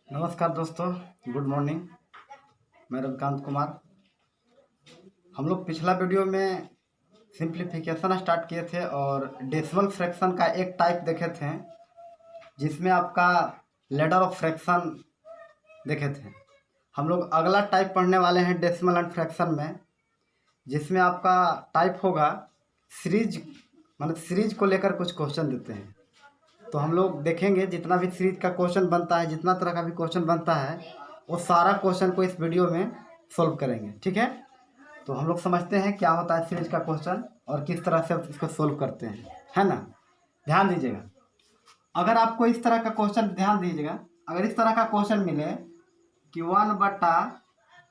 नमस्कार दोस्तों, good morning. मैं रविकांत कुमार। हम लोग पिछला वीडियो में सिंप्लीफिकेशन स्टार्ट किए थे और डेसिमल फ्रैक्शन का एक टाइप देखे थे जिसमें आपका लेडर ऑफ फ्रैक्शन देखे थे। हम लोग अगला टाइप पढ़ने वाले हैं डेसिमल एंड फ्रैक्शन में, जिसमें आपका टाइप होगा सीरीज। मतलब सीरीज को लेकर कुछ क्वेश्चन देते हैं, तो हम लोग देखेंगे जितना भी सीरीज का क्वेश्चन बनता है, जितना तरह का भी क्वेश्चन बनता है, वो सारा क्वेश्चन को इस वीडियो में सॉल्व करेंगे। ठीक है, तो हम लोग समझते हैं क्या होता है सीरीज का क्वेश्चन और किस तरह से इसको सॉल्व करते हैं, है ना। ध्यान दीजिएगा, अगर आपको इस तरह का क्वेश्चन, ध्यान दीजिएगा, अगर इस तरह का क्वेश्चन मिले कि 1/1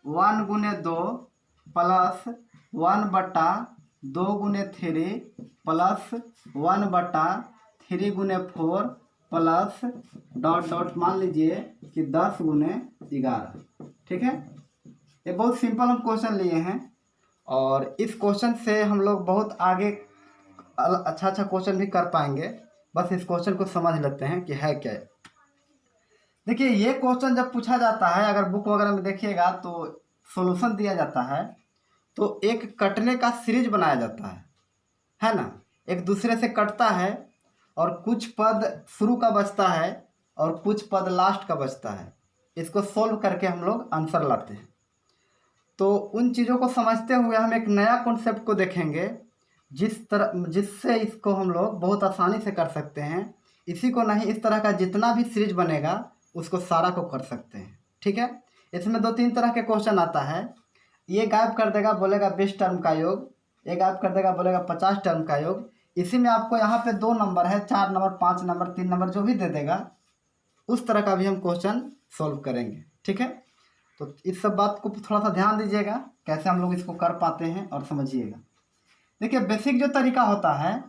× 2 plus 1/2 × 3 plus 1/3 × 4 plus dot dot मान लीजिए कि 10 × 11। ठीक है, ये बहुत सिंपल हम क्वेश्चन लिए हैं और इस क्वेश्चन से हम लोग बहुत आगे अच्छा क्वेश्चन भी कर पाएंगे। बस इस क्वेश्चन को समझ लेते हैं कि है क्या। देखिए, ये क्वेश्चन जब पूछा जाता है, अगर बुक वगैरह में देखिएगा तो सॉल्यूशन दिया जाता है, तो एक कटने का सीरीज बनाया जाता है ना। एक दूसरे से कटता है और कुछ पद शुरू का बचता है और कुछ पद लास्ट का बचता है। इसको सॉल्व करके हम लोग आंसर लाते हैं। तो उन चीज़ों को समझते हुए हम एक नया कॉन्सेप्ट को देखेंगे जिससे इसको हम लोग बहुत आसानी से कर सकते हैं। इसी को नहीं, इस तरह का जितना भी सीरीज बनेगा उसको सारा को कर सकते हैं। ठीक है, इसमें 2-3 तरह के क्वेश्चन आता है। ये गायब कर देगा, बोलेगा 20 टर्म का योग, ये गायब कर देगा, बोलेगा 50 टर्म का योग। इसी में आपको यहाँ पे 2 नंबर है, 4 नंबर, 5 नंबर, 3 नंबर, जो भी दे देगा उस तरह का भी हम क्वेश्चन सॉल्व करेंगे। ठीक है, तो इस सब बात को थोड़ा सा ध्यान दीजिएगा कैसे हम लोग इसको कर पाते हैं और समझिएगा। देखिए, बेसिक जो तरीका होता है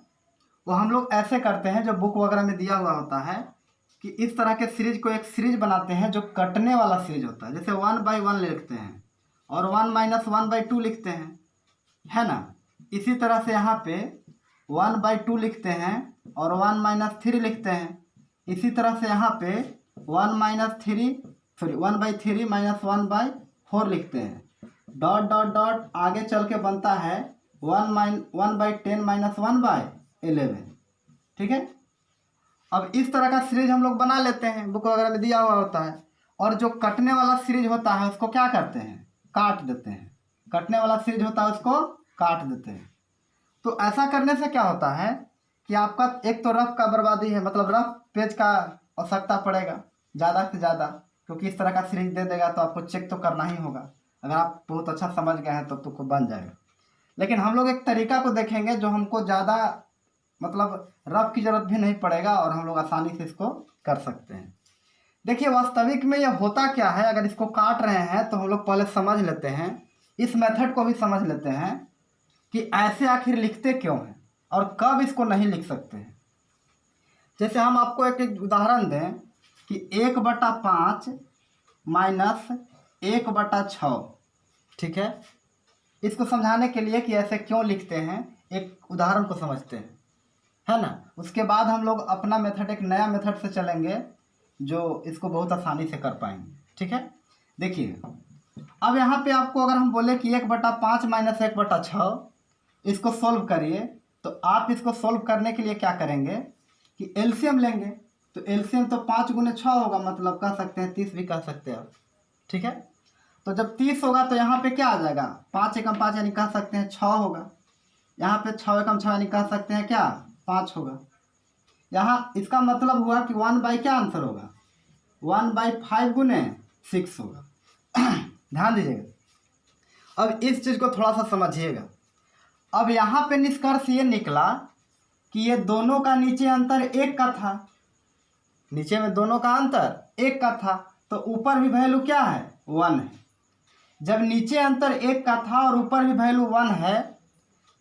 वो हम लोग ऐसे करते हैं, जो बुक वगैरह में दिया हुआ होता है, कि इस तरह के सीरीज को एक सीरीज बनाते हैं जो कटने वाला सीरीज होता है। जैसे 1/1 लिखते हैं और 1 - 1/2 लिखते हैं, है ना। इसी तरह से यहाँ पे 1/2 लिखते हैं और 1 - 3 लिखते हैं। इसी तरह से यहाँ पे 1/3 - 1/4 लिखते हैं। डॉट डॉट डॉट आगे चल के बनता है 1/10 - 1/11। ठीक है, अब इस तरह का सीरीज हम लोग बना लेते हैं, बुक वगैरह में दिया हुआ होता है। और जो कटने वाला सीरीज होता है उसको क्या करते हैं, काट देते हैं। कटने वाला सीरीज होता है उसको काट देते हैं। तो ऐसा करने से क्या होता है कि आपका एक तो रफ का बर्बादी है, मतलब रफ पेज का आवश्यकता पड़ेगा ज़्यादा से ज़्यादा, क्योंकि इस तरह का सीरीज दे देगा तो आपको चेक तो करना ही होगा। अगर आप बहुत अच्छा समझ गए हैं तो बन जाएगा। लेकिन हम लोग एक तरीका को देखेंगे जो हमको ज़्यादा मतलब रफ की ज़रूरत भी नहीं पड़ेगा और हम लोग आसानी से इसको कर सकते हैं। देखिए, वास्तविक में ये होता क्या है, अगर इसको काट रहे हैं तो हम लोग पहले समझ लेते हैं, इस मेथड को भी समझ लेते हैं कि ऐसे आखिर लिखते क्यों हैं और कब इसको नहीं लिख सकते हैं। जैसे हम आपको एक उदाहरण दें कि 1/5 - 1/6। ठीक है, इसको समझाने के लिए कि ऐसे क्यों लिखते हैं एक उदाहरण को समझते हैं, है ना। उसके बाद हम लोग अपना मेथड, एक नया मेथड से चलेंगे जो इसको बहुत आसानी से कर पाएंगे। ठीक है, देखिए, अब यहाँ पे आपको अगर हम बोले कि 1/5 - 1/6 इसको सॉल्व करिए, तो आप इसको सॉल्व करने के लिए क्या करेंगे कि एलसीएम लेंगे। तो एलसीएम तो 5 × 6 होगा, मतलब कह सकते हैं 30 भी कह सकते हैं आप। ठीक है, तो जब 30 होगा तो यहाँ पे क्या आ जाएगा, 5 × 5 यानी कह सकते हैं 6 होगा। यहाँ पे 6 × 6 यानी कह सकते हैं क्या, 5 होगा। यहाँ इसका मतलब हुआ कि 1/, क्या आंसर होगा, 1/5 × 6 होगा। ध्यान दीजिएगा, अब इस चीज़ को थोड़ा सा समझिएगा। अब यहाँ पे निष्कर्ष ये निकला कि ये दोनों का नीचे अंतर 1 का था, नीचे में दोनों का अंतर 1 का था, तो ऊपर भी वैल्यू क्या है, 1 है। जब नीचे अंतर 1 का था और ऊपर भी वैल्यू 1 है,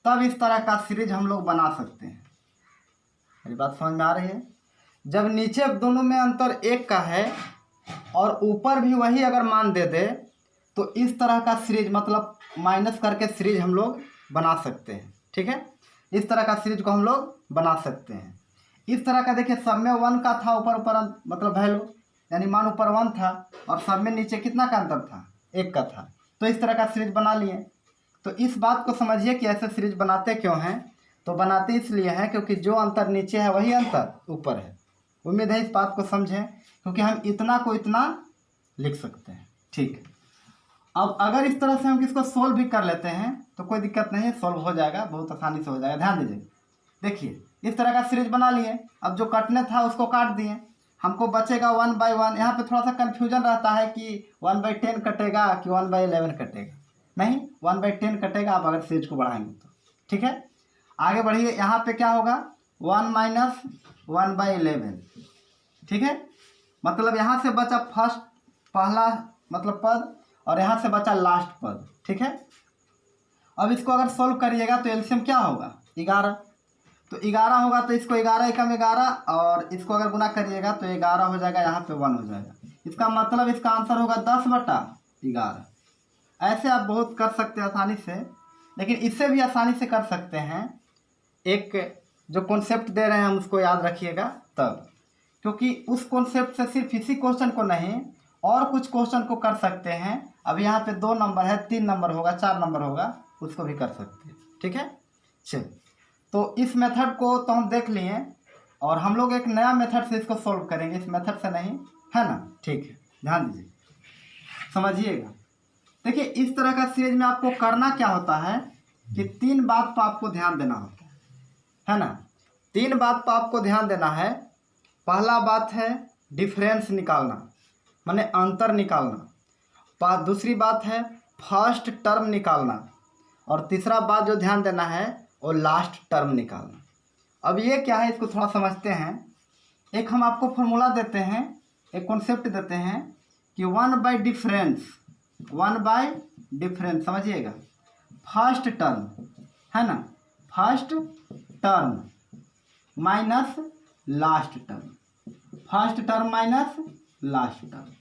तब इस तरह का सीरीज हम लोग बना सकते हैं। मेरी बात समझ में आ रही है। जब नीचे दोनों में अंतर 1 का है और ऊपर भी वही अगर मान दे दे, तो इस तरह का सीरीज, मतलब माइनस करके सीरीज हम लोग बना सकते हैं। ठीक है, इस तरह का सीरीज को हम लोग बना सकते हैं। इस तरह का देखिए, सब में 1 का था ऊपर ऊपर मतलब वैल्यू, यानी मान ऊपर 1 था और सब में नीचे कितना का अंतर था, 1 का था। तो इस तरह का सीरीज बना लिए। तो इस बात को समझिए कि ऐसे सीरीज बनाते क्यों हैं। तो बनाते इसलिए हैं क्योंकि जो अंतर नीचे है वही अंतर ऊपर है। उम्मीद है इस बात को समझें, क्योंकि हम इतना को इतना लिख सकते हैं। ठीक, अब अगर इस तरह से हम इसको सोल्व भी कर लेते हैं तो कोई दिक्कत नहीं है, सोल्व हो जाएगा, बहुत आसानी से हो जाएगा। ध्यान दीजिए, देखिए इस तरह का सीरीज बना लिए। अब जो काटने था उसको काट दिए, हमको बचेगा 1/1। यहाँ पे थोड़ा सा कन्फ्यूजन रहता है कि 1/10 कटेगा कि 1/11 कटेगा। नहीं, 1/10 कटेगा आप अगर सीरीज को बढ़ाएंगे तो। ठीक है, आगे बढ़िए। यहाँ पे क्या होगा, 1 - 1/11। ठीक है, मतलब यहाँ से बचा फर्स्ट पहला मतलब पद और यहाँ से बचा लास्ट पद। ठीक है, अब इसको अगर सोल्व करिएगा तो एलसीएम क्या होगा, 11। तो 11 होगा तो इसको 11 एकम 11 और इसको अगर गुना करिएगा तो 11 हो जाएगा, यहाँ पे 1 हो जाएगा। इसका मतलब इसका आंसर होगा 10/11। ऐसे आप बहुत कर सकते हैं आसानी से, लेकिन इससे भी आसानी से कर सकते हैं। एक जो कॉन्सेप्ट दे रहे हैं हम उसको याद रखिएगा तब, क्योंकि उस कॉन्सेप्ट से सिर्फ इसी क्वेश्चन को नहीं और कुछ क्वेश्चन को कर सकते हैं। अब यहाँ पे 2 नंबर है, 3 नंबर होगा, 4 नंबर होगा, उसको भी कर सकते हैं। ठीक है, चलिए तो इस मेथड को तो हम देख लिए और हम लोग एक नया मेथड से इसको सॉल्व करेंगे, इस मेथड से नहीं, है ना। ठीक है, ध्यान दीजिए, समझिएगा। देखिए इस तरह का सीरीज में आपको करना क्या होता है कि 3 बात पर आपको ध्यान देना होता है ना। 3 बात पर आपको ध्यान देना है। पहला बात है डिफरेंस निकालना, माने अंतर निकालना। दूसरी बात है फर्स्ट टर्म निकालना और तीसरा बात जो ध्यान देना है वो लास्ट टर्म निकालना। अब ये क्या है इसको थोड़ा समझते हैं। एक हम आपको फॉर्मूला देते हैं, एक कॉन्सेप्ट देते हैं कि 1/डिफरेंस, 1/डिफरेंस समझिएगा, फर्स्ट टर्म है ना, first term minus last term, first term minus last term.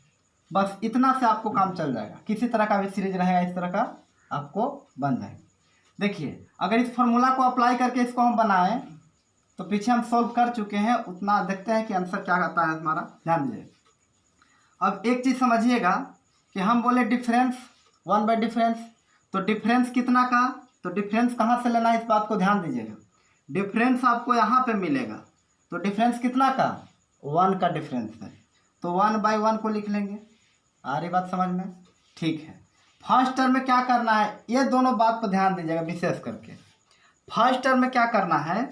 बस इतना से आपको काम चल जाएगा। किसी तरह का भी सीरीज रहेगा इस तरह का आपको बन जाएगा। देखिए अगर इस फॉर्मूला को अप्लाई करके इसको हम बनाएं तो पीछे हम सॉल्व कर चुके हैं, उतना देखते हैं कि आंसर क्या आता है हमारा। ध्यान दीजिए, अब एक चीज़ समझिएगा कि हम बोले डिफरेंस 1/डिफरेंस, तो डिफरेंस कितना का, तो डिफरेंस कहाँ से लेना है इस बात को ध्यान दीजिएगा। डिफरेंस आपको यहाँ पे मिलेगा, तो डिफरेंस कितना का, 1 का डिफरेंस है, तो 1/1 को लिख लेंगे। आ रही बात समझ में, ठीक है। फर्स्ट टर्म में क्या करना है, ये दोनों बात पर ध्यान दीजिएगा विशेष करके। फर्स्ट टर्म में क्या करना है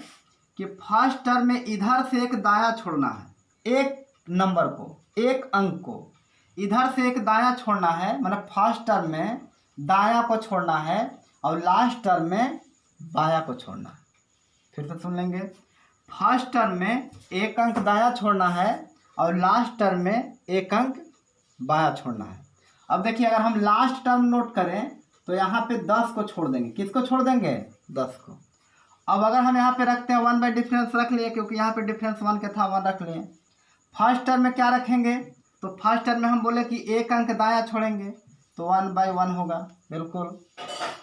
कि फर्स्ट टर्म में इधर से एक दाया छोड़ना है, एक नंबर को, एक अंक को इधर से एक दाया छोड़ना है, मतलब फर्स्ट टर्म में दाया को छोड़ना है और लास्ट टर्म में बाया को छोड़ना है। फिर से सुन लेंगे, फर्स्ट टर्म में एक अंक दाया छोड़ना है और लास्ट टर्म में एक अंक बाया छोड़ना है। अब देखिए अगर हम लास्ट टर्म नोट करें तो यहाँ पे 10 को छोड़ देंगे, किसको छोड़ देंगे, 10 को। अब अगर हम यहाँ पे रखते हैं 1/डिफरेंस रख लिए, क्योंकि यहाँ पे डिफरेंस 1 के था, 1 रख लिए। फर्स्ट टर्म में क्या रखेंगे, तो फर्स्ट टर्म में हम बोले कि एक अंक दाया छोड़ेंगे तो 1/1 होगा, बिल्कुल।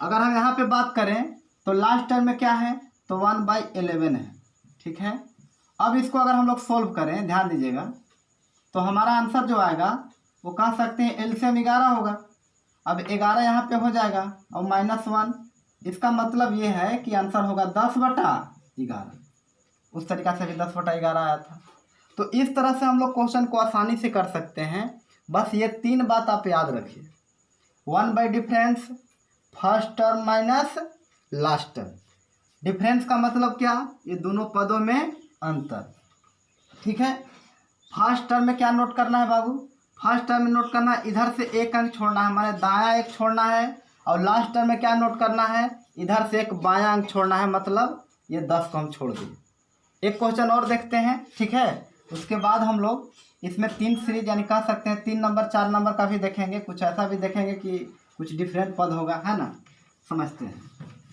अगर हम यहाँ पे बात करें तो लास्ट टर्म में क्या है, तो 1/11 है। ठीक है, अब इसको अगर हम लोग सोल्व करें, ध्यान दीजिएगा, तो हमारा आंसर जो आएगा वो कह सकते हैं एलसीएम 11 होगा। अब 11 यहाँ पे हो जाएगा और -1, इसका मतलब ये है कि आंसर होगा 10/11। उस तरीक़ा से भी 10/11 आया था। तो इस तरह से हम लोग क्वेश्चन को आसानी से कर सकते हैं। बस ये 3 बात आप याद रखिए, 1/डिफरेंस, first term minus last term. Difference का मतलब क्या, ये दोनों पदों में अंतर। ठीक है, फर्स्ट टर्म में क्या नोट करना है बाबू, फर्स्ट टर्म में नोट करना है इधर से एक अंक छोड़ना है, माने दाया एक छोड़ना है, और लास्ट टर्म में क्या नोट करना है, इधर से एक बाया अंक छोड़ना है, मतलब ये 10 को हम छोड़ दिए। एक क्वेश्चन और देखते हैं, ठीक है, उसके बाद हम लोग इसमें 3 सीरीज यानी कह सकते हैं 3 नंबर 4 नंबर का भी देखेंगे, कुछ ऐसा भी देखेंगे कि कुछ डिफरेंट पद होगा, है ना। समझते हैं,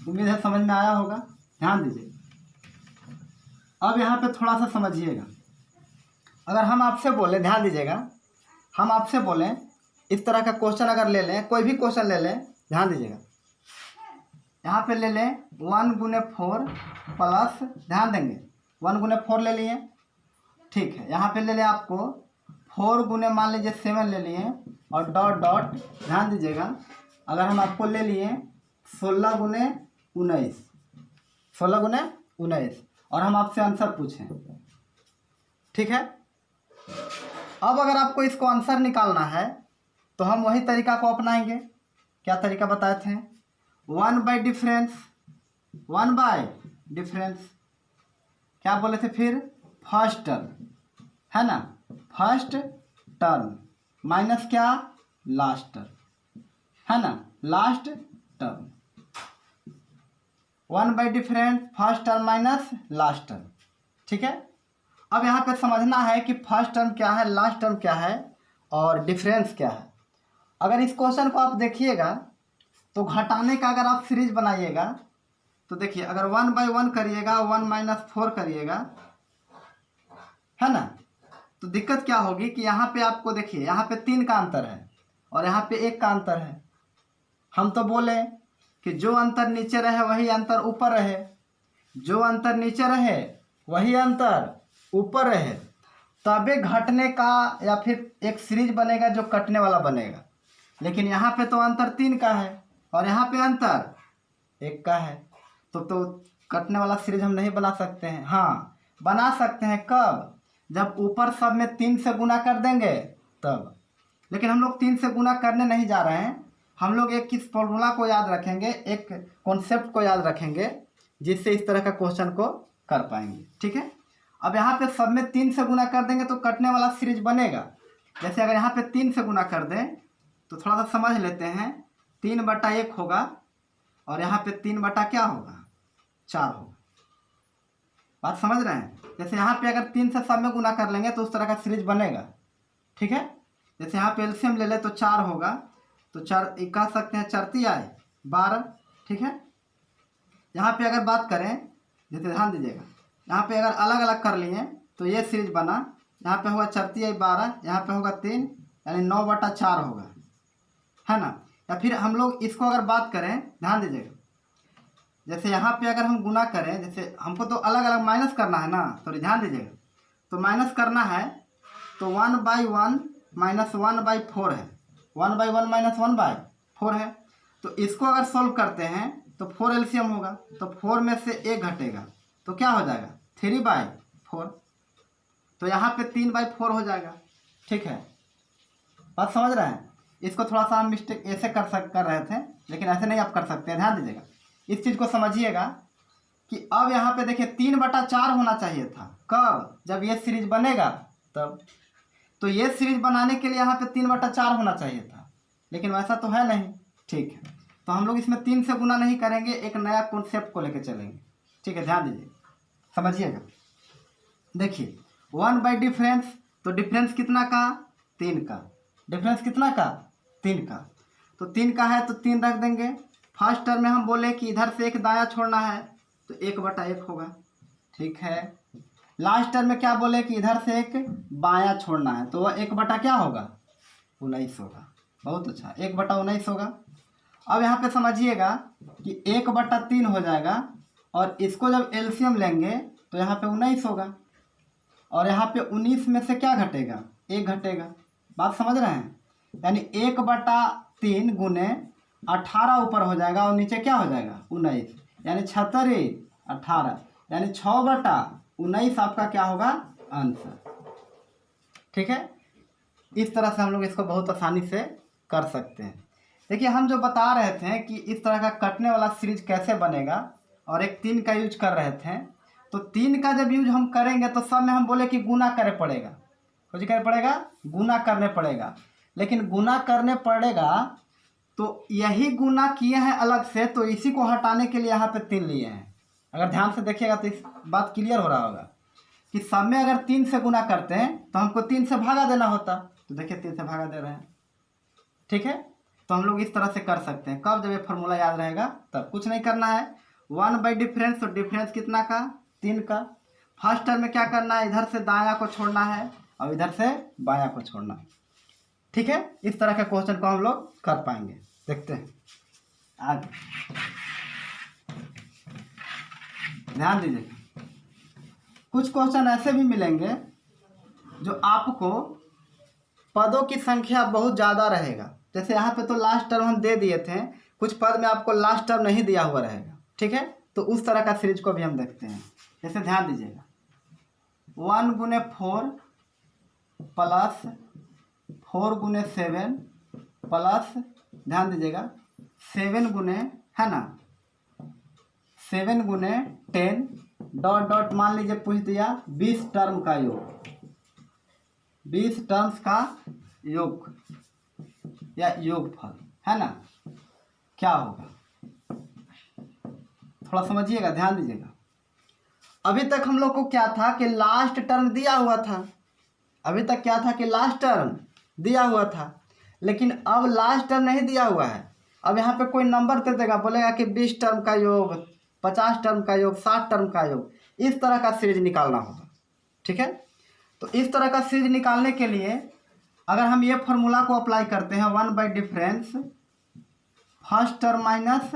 उम्मीद है समझ में आया होगा। ध्यान दीजिए, अब यहाँ पे थोड़ा सा समझिएगा। अगर हम आपसे बोलें, ध्यान दीजिएगा, हम आपसे बोलें इस तरह का क्वेश्चन अगर ले लें, कोई भी क्वेश्चन ले लें, ध्यान दीजिएगा, यहाँ पे ले लें 1/4 प्लस, ध्यान देंगे 1/4 ले लिए, ठीक है। यहाँ पे ले लें आपको 4 गुने मान लीजिए 7 ले लिए और डॉट डॉट, ध्यान दीजिएगा, अगर हम आपको ले लिए 16 गुने 19, 16 गुने 19 और हम आपसे आंसर पूछें, ठीक है। अब अगर आपको इसको आंसर निकालना है तो हम वही तरीका को अपनाएंगे। क्या तरीका बताए थे? 1 बाई डिफरेंस, 1 बाई डिफरेंस, क्या बोले थे फिर? फर्स्ट टर्म, है ना, फर्स्ट टर्म माइनस क्या? लास्ट टर्म, है ना, last term. 1 by difference first term minus last term, ठीक है। अब यहाँ पे समझना है कि फर्स्ट टर्म क्या है, लास्ट टर्म क्या है और डिफरेंस क्या है। अगर इस क्वेश्चन को आप देखिएगा तो घटाने का अगर आप सीरीज बनाइएगा तो देखिए, अगर 1 बाई 1 करिएगा, 1 माइनस 4 करिएगा, है ना, तो दिक्कत क्या होगी कि यहाँ पे आपको देखिए, यहाँ पे 3 का अंतर है और यहाँ पे 1 का अंतर है। हम तो बोले कि जो अंतर नीचे रहे वही अंतर ऊपर रहे, जो अंतर नीचे रहे वही अंतर ऊपर रहे, तबे घटने का या फिर एक सीरीज बनेगा जो कटने वाला बनेगा। लेकिन यहाँ पे तो अंतर 3 का है और यहाँ पे अंतर 1 का है, तो कटने वाला सीरीज हम नहीं बना सकते हैं। हाँ, बना सकते हैं, कब? जब ऊपर सब में 3 से गुना कर देंगे तब। लेकिन हम लोग 3 से गुना करने नहीं जा रहे हैं, हम लोग एक किस फॉर्मूला को याद रखेंगे, एक कॉन्सेप्ट को याद रखेंगे जिससे इस तरह का क्वेश्चन को कर पाएंगे, ठीक है। अब यहाँ पे सब में 3 से गुना कर देंगे तो कटने वाला सीरीज बनेगा। जैसे अगर यहाँ पे 3 से गुना कर दें तो थोड़ा सा समझ लेते हैं, 3/1 होगा और यहाँ पे 3 क्या होगा? 4 होगा। बात समझ रहे हैं? जैसे यहाँ पे अगर 3 से सब में गुना कर लेंगे तो उस तरह का सीरीज बनेगा, ठीक है। जैसे यहाँ पे एलसीएम ले ले तो 4 होगा, तो 4 कह सकते हैं 4 आए 12, ठीक है। यहाँ पे अगर बात करें, जैसे ध्यान दीजिएगा, यहाँ पे अगर अलग अलग कर लिए तो ये सीरीज बना, यहाँ पे होगा 4 आई 12, यहाँ पे होगा 3, यानी 9/4 होगा, है ना। या फिर हम लोग इसको अगर बात करें, ध्यान दीजिएगा, जैसे यहाँ पे अगर हम गुना करें, जैसे हमको तो अलग अलग माइनस करना है ना, तो ध्यान दीजिएगा, तो माइनस करना है तो 1 बाई 1 माइनस 1/4 है, 1 बाई 1 माइनस 1/4 है। तो इसको अगर सोल्व करते हैं तो 4 एलसीएम होगा, तो 4 में से 1 घटेगा तो क्या हो जाएगा? 3/4। तो यहाँ पे 3/4 हो जाएगा, ठीक है। बात समझ रहे हैं? इसको थोड़ा सा हम मिस्टेक ऐसे कर रहे थे, लेकिन ऐसे नहीं आप कर सकते हैं। ध्यान दीजिएगा, इस चीज़ को समझिएगा कि अब यहाँ पे देखिए 3/4 होना चाहिए था, कब? जब ये सीरीज बनेगा तब। तो ये सीरीज बनाने के लिए यहाँ पे 3/4 होना चाहिए था, लेकिन वैसा तो है नहीं, ठीक है। तो हम लोग इसमें 3 से गुना नहीं करेंगे, एक नया कॉन्सेप्ट को लेकर चलेंगे, ठीक है। ध्यान दीजिए, समझिएगा। देखिए 1 बाई डिफरेंस, तो डिफरेंस कितना का? 3 का। डिफरेंस कितना का? 3 का। तो 3 का है तो 3 रख देंगे। फर्स्ट टर्म में हम बोले कि इधर से 1 दाया छोड़ना है तो 1/1 होगा, ठीक है। लास्ट टर्म में क्या बोले कि इधर से 1 बाया छोड़ना है तो वह 1 क्या होगा? 19 होगा। बहुत अच्छा, 1/19 होगा। अब यहाँ पे समझिएगा कि 1/3 हो जाएगा और इसको जब एलसीएम लेंगे तो यहाँ पे 19 होगा और यहाँ पे 19 में से क्या घटेगा? 1 घटेगा। बात समझ रहे हैं? यानी 1/3 गुने 18 ऊपर हो जाएगा और नीचे क्या हो जाएगा? 19, यानी 76 18, यानी 6/19 आपका क्या होगा? आंसर, ठीक है। इस तरह से हम लोग इसको बहुत आसानी से कर सकते हैं। देखिए हम जो बता रहे थे कि इस तरह का कटने वाला सीरीज कैसे बनेगा और एक 3 का यूज कर रहे थे, तो 3 का जब यूज हम करेंगे तो सब में हम बोले कि गुना करने पड़ेगा। कुछ करना पड़ेगा? गुना करने पड़ेगा। लेकिन गुना करने पड़ेगा तो यही गुना किए हैं अलग से, तो इसी को हटाने के लिए यहाँ पे 3 लिए हैं। अगर ध्यान से देखिएगा तो इस बात क्लियर हो रहा होगा कि सब में अगर 3 से गुना करते हैं तो हमको 3 से भागा देना होता, तो देखिए 3 से भागा दे रहे हैं, ठीक है। तो हम लोग इस तरह से कर सकते हैं। कब? जब ये फॉर्मूला याद रहेगा तब। कुछ नहीं करना है। 1 बाई डिफरेंस, तो डिफरेंस कितना का? 3 का। फर्स्ट टर्म में क्या करना है? इधर से दाया को छोड़ना है और इधर से बाया को छोड़ना है, ठीक है। इस तरह के क्वेश्चन को हम लोग कर पाएंगे। देखते हैं आगे, ध्यान दीजिए। कुछ क्वेश्चन ऐसे भी मिलेंगे जो आपको पदों की संख्या बहुत ज़्यादा रहेगा। जैसे यहाँ पे तो लास्ट टर्म हम दे दिए थे, कुछ पद में आपको लास्ट टर्म नहीं दिया हुआ रहेगा, ठीक है। तो उस तरह का सीरीज को भी हम देखते हैं। जैसे ध्यान दीजिएगा, 1 गुने 4 प्लस 4 गुने 7 प्लस, ध्यान दीजिएगा 7 गुने, है ना, 7 गुने 10 डॉट डॉट, मान लीजिए पूछ दिया 20 टर्म का योग, 20 टर्म्स का योग या योगफल, है ना, क्या होगा? थोड़ा समझिएगा, ध्यान दीजिएगा। अभी तक हम लोग को क्या था कि लास्ट टर्म दिया हुआ था, अभी तक क्या था कि लास्ट टर्म दिया हुआ था, लेकिन अब लास्ट टर्म नहीं दिया हुआ है। अब यहाँ पे कोई नंबर दे देगा, बोलेगा कि 20 टर्म का योग, 50 टर्म का योग, 60 टर्म का योग, इस तरह का सीरीज निकालना होगा, ठीक है। तो इस तरह का सीरीज निकालने के लिए अगर हम ये फॉर्मूला को अप्लाई करते हैं, 1 by difference first term minus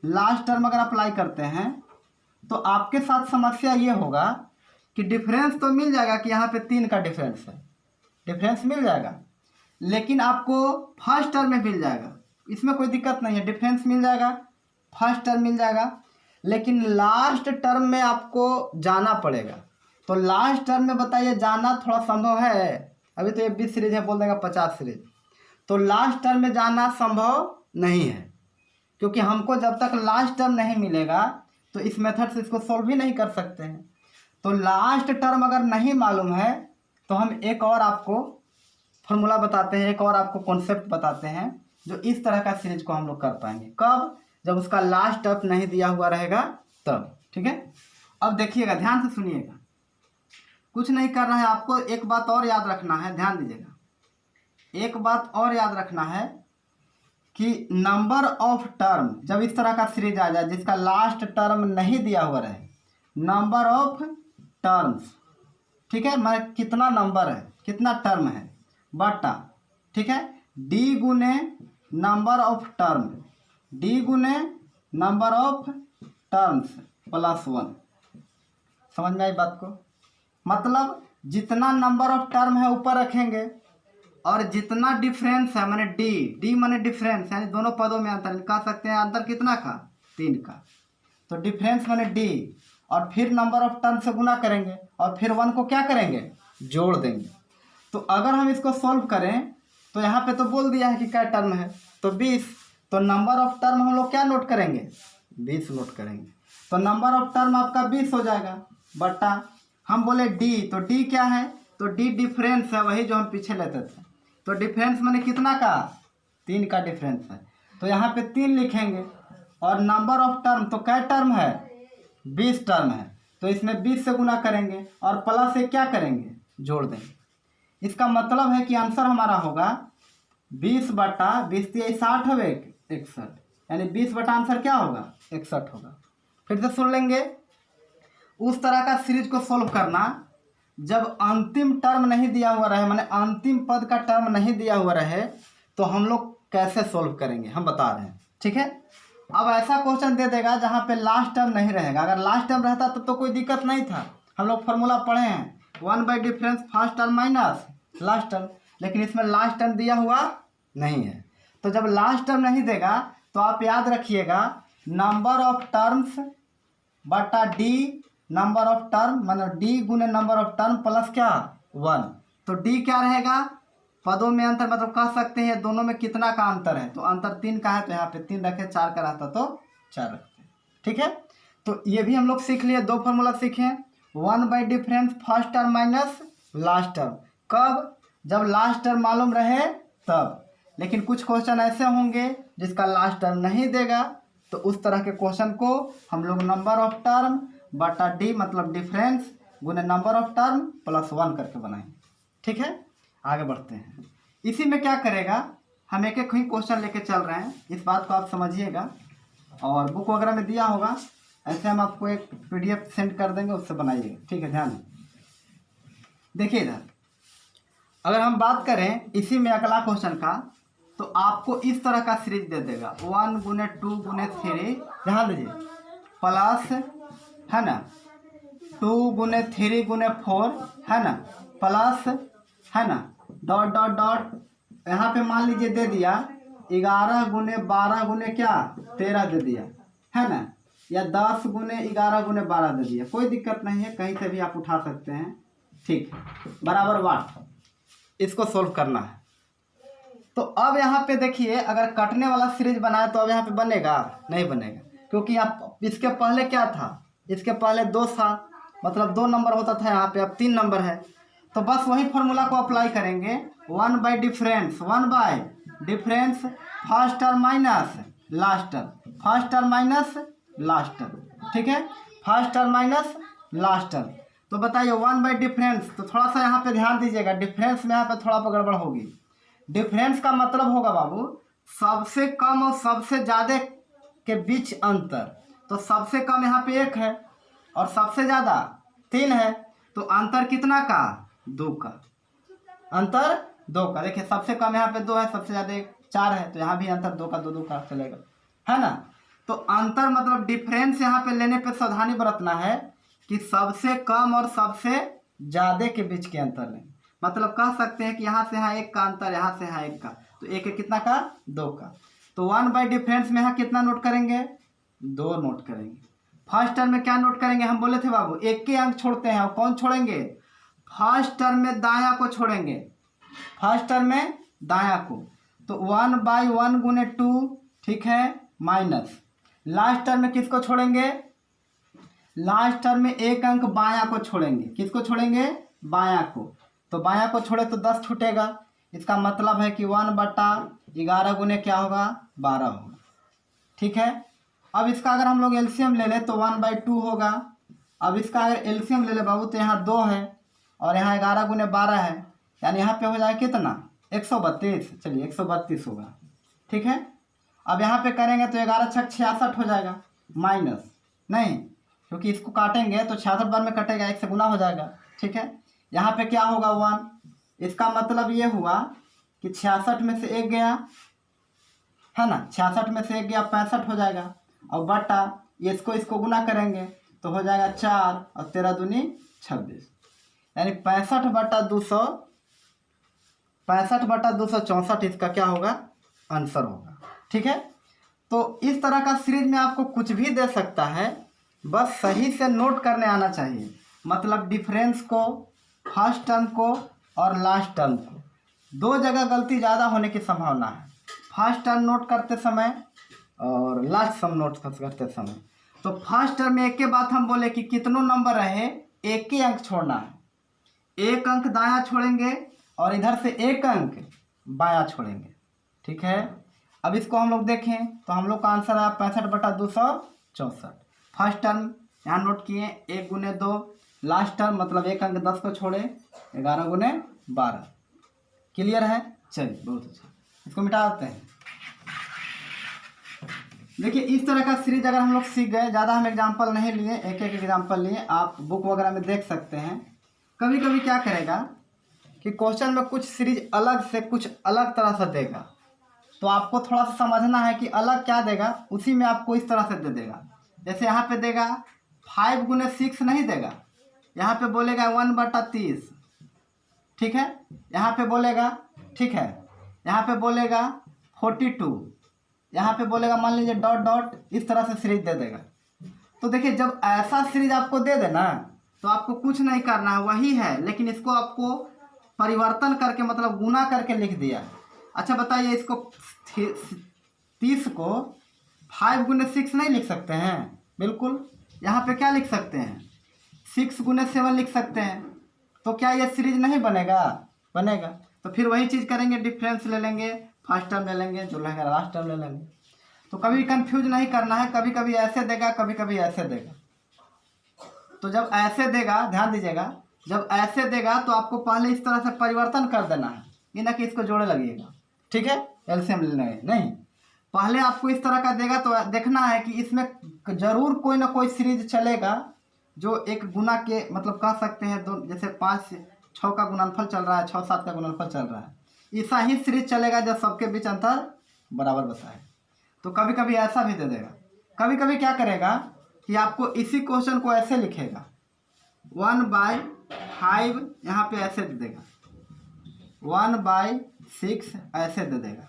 last term अगर अप्लाई करते हैं, तो आपके साथ समस्या ये होगा कि डिफरेंस तो मिल जाएगा कि यहाँ पे 3 का डिफरेंस है, डिफरेंस मिल जाएगा, लेकिन आपको फर्स्ट टर्म में मिल जाएगा, इसमें कोई दिक्कत नहीं है, डिफरेंस मिल जाएगा, फर्स्ट टर्म मिल जाएगा, लेकिन लास्ट टर्म में आपको जाना पड़ेगा। तो लास्ट टर्म में बताइए जाना थोड़ा संभव है? अभी तो ये 20 सीरीज है, बोल देगा 50 सीरीज, तो लास्ट टर्म में जाना संभव नहीं है, क्योंकि हमको जब तक लास्ट टर्म नहीं मिलेगा तो इस मेथड से इसको सॉल्व भी नहीं कर सकते हैं। तो लास्ट टर्म अगर नहीं मालूम है तो हम एक और आपको फॉर्मूला बताते हैं, एक और आपको कॉन्सेप्ट बताते हैं, जो इस तरह का सीरीज को हम लोग कर पाएंगे। कब? जब उसका लास्ट टर्म नहीं दिया हुआ रहेगा तब, ठीक है। अब देखिएगा, ध्यान से सुनिएगा, कुछ नहीं करना है आपको, एक बात और याद रखना है, ध्यान दीजिएगा, एक बात और याद रखना है कि नंबर ऑफ टर्म जब इस तरह का सीरीज आ जाए जिसका लास्ट टर्म नहीं दिया हुआ रहे, नंबर ऑफ टर्म्स, ठीक है, मैं कितना नंबर है, कितना टर्म है, बटा, ठीक है, डी गुने नंबर ऑफ टर्म, डी गुने नंबर ऑफ टर्म्स प्लस 1। समझ में आई बात को? मतलब जितना नंबर ऑफ टर्म है ऊपर रखेंगे, और जितना डिफरेंस है, माने डी, डी माने डिफरेंस, यानी दोनों पदों में अंतर, कह सकते हैं अंतर कितना का, 3 का, तो डिफरेंस माने डी, और फिर नंबर ऑफ टर्म से गुना करेंगे, और फिर 1 को क्या करेंगे, जोड़ देंगे। तो अगर हम इसको सॉल्व करें तो यहाँ पे तो बोल दिया है कि क्या टर्म है, तो 20, तो नंबर ऑफ टर्म हम लोग क्या नोट करेंगे, 20 नोट करेंगे। तो नंबर ऑफ टर्म आपका 20 हो जाएगा, बटा हम बोले डी, तो डी क्या है, तो डी डिफरेंस है, वही जो हम पीछे लेते थे। तो डिफरेंस माने कितना का, 3 का डिफरेंस है, तो यहाँ पे 3 लिखेंगे, और नंबर ऑफ टर्म तो क्या टर्म है, 20 टर्म है, तो इसमें 20 से गुना करेंगे, और प्लस से क्या करेंगे, जोड़ देंगे। इसका मतलब है कि आंसर हमारा होगा 20 बटा 20 60 हो 61, यानी 20 बटा आंसर क्या होगा, 61 होगा। फिर से सुन लेंगे, उस तरह का सीरीज को सोल्व करना जब अंतिम टर्म नहीं दिया हुआ रहे, माने अंतिम पद का टर्म नहीं दिया हुआ रहे, तो हम लोग कैसे सोल्व करेंगे हम बता रहे हैं, ठीक है। अब ऐसा क्वेश्चन दे देगा जहाँ पे लास्ट टर्म नहीं रहेगा, अगर लास्ट टर्म रहता तो कोई दिक्कत नहीं था, हम लोग फॉर्मूला पढ़े हैं, 1 by difference first term minus last term, लेकिन इसमें लास्ट टर्म दिया हुआ नहीं है। तो जब लास्ट टर्म नहीं देगा तो आप याद रखिएगा, नंबर ऑफ टर्म्स बटा डी नंबर ऑफ टर्म, मतलब डी गुने नंबर ऑफ टर्म प्लस क्या 1, तो डी क्या रहेगा, पदों में अंतर, मतलब कह सकते हैं दोनों में कितना का अंतर है, तो अंतर 3 का है, तो यहाँ पे 3 रखे, 4 का रहता तो 4 रखते, ठीक है। तो ये भी हम लोग सीख लिए, 2 फॉर्मूला सीखे, 1 by difference first term minus last term, कब, जब लास्ट टर्म मालूम रहे तब। लेकिन कुछ क्वेश्चन ऐसे होंगे जिसका लास्ट टर्म नहीं देगा, तो उस तरह के क्वेश्चन को हम लोग नंबर ऑफ टर्म बटा डी मतलब डिफरेंस गुने नंबर ऑफ टर्म प्लस 1 करके बनाएंगे, ठीक है। आगे बढ़ते हैं, इसी में क्या करेगा, हम एक एक ही क्वेश्चन लेके चल रहे हैं, इस बात को आप समझिएगा, और बुक वगैरह में दिया होगा, ऐसे हम आपको एक PDF सेंड कर देंगे, उससे बनाइएगा, ठीक है। ध्यान देखिए इधर, अगर हम बात करें इसी में अगला क्वेश्चन का, तो आपको इस तरह का सीरीज दे देगा, 1 गुने 2 गुने 3, ध्यान दीजिए, प्लस, है ना, 2 गुने 3 गुने 4, है ना, प्लस, है ना, डॉट डॉट डॉट, यहाँ पे मान लीजिए दे दिया 11 गुने 12 गुने क्या 13 दे दिया है ना, या 10 गुने 11 गुने 12 दे दिया, कोई दिक्कत नहीं है, कहीं से भी आप उठा सकते हैं। ठीक है, बराबर वाट, इसको सोल्व करना है। तो अब यहाँ पे देखिए अगर कटने वाला सीरीज बनाए तो अब यहाँ पे बनेगा नहीं बनेगा, क्योंकि आप इसके पहले क्या था, इसके पहले 2 था, मतलब 2 नंबर होता था, यहाँ पे अब 3 नंबर है। तो बस वही फॉर्मूला को अप्लाई करेंगे, 1 by difference, 1 by difference first term minus last term, first term minus last term. ठीक है, first term minus last term. तो बताइए 1 बाई डिफरेंस, तो थोड़ा सा यहाँ पे ध्यान दीजिएगा, डिफरेंस में यहाँ पे थोड़ा गड़बड़ होगी। डिफरेंस का मतलब होगा बाबू सबसे कम और सबसे ज़्यादा के बीच अंतर। तो सबसे कम यहाँ पे 1 है और सबसे ज़्यादा 3 है, तो अंतर कितना का 2 का, अंतर 2 का। देखिए सबसे कम यहाँ पे 2 है, सबसे ज़्यादा 4 है, तो यहाँ भी अंतर 2 का 2 का चलेगा, है ना। तो अंतर मतलब डिफरेंस यहाँ पे लेने पे सावधानी बरतना है कि सबसे कम और सबसे ज़्यादा के बीच के अंतर लें। मतलब कह सकते हैं कि यहाँ से यहाँ 1 का अंतर, यहाँ से यहाँ 1 का, तो 1 कितना का 2 का। तो 1 बाई डिफरेंस में यहाँ कितना नोट करेंगे 2 नोट करेंगे। फर्स्ट टर्म में क्या नोट करेंगे, हम बोले थे बाबू 1 के अंक छोड़ते हैं, और कौन छोड़ेंगे, फर्स्ट टर्म में दायां को छोड़ेंगे, फर्स्ट टर्म में दायां को। तो 1 बाई 1 गुने 2, ठीक है, माइनस लास्ट टर्म में किसको छोड़ेंगे, लास्ट टर्म में 1 अंक बायां को छोड़ेंगे, किसको छोड़ेंगे बायां को। तो बायां को छोड़े तो 10 छूटेगा, इसका मतलब है कि 1/11 गुने क्या होगा 12 होगा। ठीक है, अब इसका अगर हम लोग एलसीएम ले लें तो 1/2 होगा। अब इसका अगर एलसीएम ले ले बाबू तो यहाँ 2 है और यहाँ 11 गुने 12 है, यानी यहाँ पे हो जाएगा कितना 132, चलिए 132 होगा। ठीक है, अब यहाँ पे करेंगे तो 11 छक 66 हो जाएगा, माइनस नहीं, क्योंकि इसको काटेंगे तो 66 बार में कटेगा, 1 से गुना हो जाएगा। ठीक है, यहाँ पे क्या होगा 1, इसका मतलब ये हुआ कि 66 में से 1 गया, है ना, 66 में से 1 गया 65 हो जाएगा, और बटा इसको गुना करेंगे तो हो जाएगा 4 और 13 दूनी 26, यानी 65/200, 65/264 इसका क्या होगा आंसर होगा। ठीक है, तो इस तरह का सीरीज में आपको कुछ भी दे सकता है, बस सही से नोट करने आना चाहिए। मतलब डिफरेंस को, फर्स्ट टर्म को और लास्ट टर्म को, 2 जगह गलती ज़्यादा होने की संभावना है, फर्स्ट टर्म नोट करते समय और लास्ट टर्म नोट करते समय। तो फर्स्ट टर्म में एक के बाद हम बोले कि कितनों नंबर रहे 1 ही अंक छोड़ना है, 1 अंक दायां छोड़ेंगे और इधर से 1 अंक बायां छोड़ेंगे। ठीक है, अब इसको हम लोग देखें तो हम लोग का आंसर आया 65/264। फर्स्ट टर्म यहाँ नोट किए 1 गुने 2, लास्ट टर्म मतलब 1 अंक 10 को छोड़े 11 गुने 12। क्लियर है, चलिए बहुत अच्छा, इसको मिटा देते हैं। देखिए इस तरह का सीरीज अगर हम लोग सीख गए, ज़्यादा हम एग्जाम्पल नहीं लिए, एक एग्जाम्पल लिए, आप बुक वगैरह में देख सकते हैं। कभी कभी क्या करेगा कि क्वेश्चन में कुछ सीरीज अलग से कुछ अलग तरह से देगा, तो आपको थोड़ा सा समझना है कि अलग क्या देगा, उसी में आपको इस तरह से दे देगा। जैसे यहाँ पे देगा 5 गुने 6 नहीं देगा, यहाँ पे बोलेगा 1/30। ठीक है, यहाँ पे बोलेगा, ठीक है, यहाँ पे बोलेगा 42, यहाँ पे बोलेगा मान लीजिए डॉट डॉट, इस तरह से सीरीज दे देगा। तो देखिए जब ऐसा सीरीज आपको दे देना तो आपको कुछ नहीं करना है, वही है, लेकिन इसको आपको परिवर्तन करके मतलब गुना करके लिख दिया। अच्छा बताइए, इसको 30 को 5 गुने 6 नहीं लिख सकते हैं, बिल्कुल, यहाँ पे क्या लिख सकते हैं 6 गुने 7 लिख सकते हैं। तो क्या ये सीरीज नहीं बनेगा, बनेगा। तो फिर वही चीज़ करेंगे, डिफरेंस ले लेंगे, फर्स्ट टर्म ले लेंगे, जो लगेगा लास्ट टर्म ले लेंगे। तो कभी कंफ्यूज नहीं करना है, कभी कभी ऐसे देगा, कभी कभी ऐसे देगा। तो जब ऐसे देगा, ध्यान दीजिएगा, जब ऐसे देगा तो आपको पहले इस तरह से परिवर्तन कर देना है, ये ना कि इसको जोड़े लगिएगा। ठीक है, एलसीएम लेना है नहीं, पहले आपको इस तरह का देगा तो देखना है कि इसमें जरूर कोई ना कोई सीरीज चलेगा जो एक गुना के मतलब कह सकते हैं दो, जैसे 5 से 6 का गुणनफल चल रहा है, 6 7 का गुणनफल चल रहा है, ऐसा ही सीरीज चलेगा जब सबके बीच अंतर बराबर बताए। तो कभी कभी ऐसा भी दे देगा, कभी कभी क्या करेगा कि आपको इसी क्वेश्चन को ऐसे लिखेगा 1/5, यहाँ पे ऐसे दे देगा, 1/6 ऐसे दे देगा।